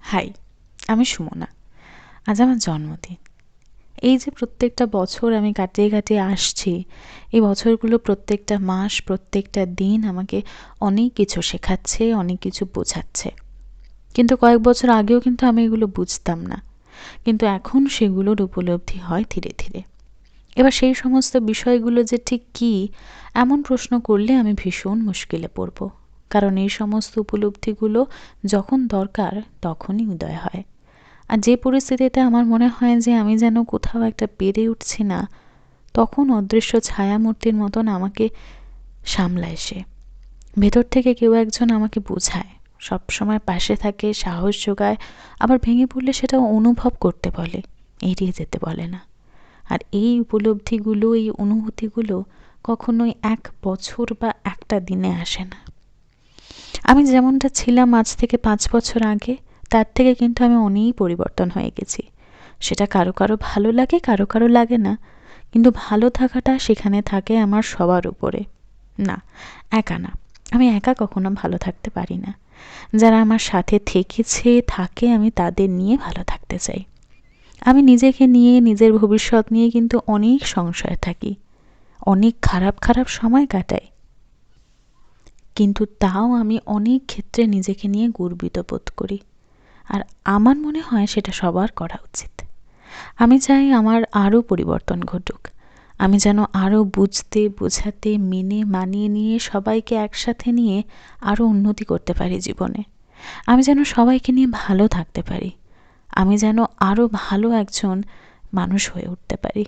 High, আমি সুমনা। আজ আমার জন্মদিন। এই যে প্রত্যেকটা বছর আমি কাটিয়ে কাটিয়ে আসছি, এই বছরগুলো প্রত্যেকটা মাস, প্রত্যেকটা দিন আমাকে অনেক কিছু শেখাচ্ছে, অনেক কিছু বোঝাচ্ছে। কিন্তু কয়েক বছর আগেও কিন্তু আমি এগুলো বুঝতাম না। কিন্তু এখন সেগুলোর উপলব্ধি হয় ধীরে ধীরে। এবার সেই সমস্ত বিষয়গুলো যে ঠিক কী, এমন প্রশ্ন করলে আমি ভীষণ মুশকিলে পড়ব। কারণ এই সমস্ত উপলব্ধিগুলো যখন দরকার তখনই উদয় হয়। আর যে পরিস্থিতিতে আমার মনে হয় যে আমি যেন কোথাও একটা পেরে উঠছি না, তখন অদৃশ্য ছায়ামূর্তির মতন আমাকে সামলায় সে। ভেতর থেকে কেউ একজন আমাকে বোঝায়, সবসময় পাশে থাকে, সাহস যোগায়, আবার ভেঙে পড়লে সেটা অনুভব করতে বলে, এড়িয়ে যেতে বলে না। আর এই উপলব্ধিগুলো, এই অনুভূতিগুলো কখনোই 1 বছর বা একটা দিনে আসে না। আমি যেমনটা ছিলাম আজ থেকে 5 বছর আগে, তার থেকে কিন্তু আমি অনেক পরিবর্তন হয়ে গেছি। সেটা কারো কারো ভালো লাগে, কারো কারো লাগে না। কিন্তু ভালো থাকাটা সেখানে থাকে আমার সবার উপরে। না, একা না। আমি একা কখনো ভালো থাকতে পারি না। যারা আমার সাথে থেকেছে, থাকে, আমি তাদের নিয়ে ভালো থাকতে চাই। আমি নিজেকে নিয়ে, নিজের ভবিষ্যৎ নিয়ে কিন্তু অনেক সংশয়ে থাকি। অনেক খারাপ খারাপ সময় কাটাই। কিন্তু তাও আমি অনেক ক্ষেত্রে নিজেকে নিয়ে গর্বিত বোধ করি। আর আমার মনে হয় সেটা সবার করা উচিত। আমি চাই আমার আরও পরিবর্তন ঘটুক। আমি যেন আরও বুঝতে, বোঝাতে, মেনে মানিয়ে নিয়ে সবাইকে একসাথে নিয়ে আরও উন্নতি করতে পারি জীবনে। আমি যেন সবাইকে নিয়ে ভালো থাকতে পারি। আমি যেন আরও ভালো একজন মানুষ হয়ে উঠতে পারি।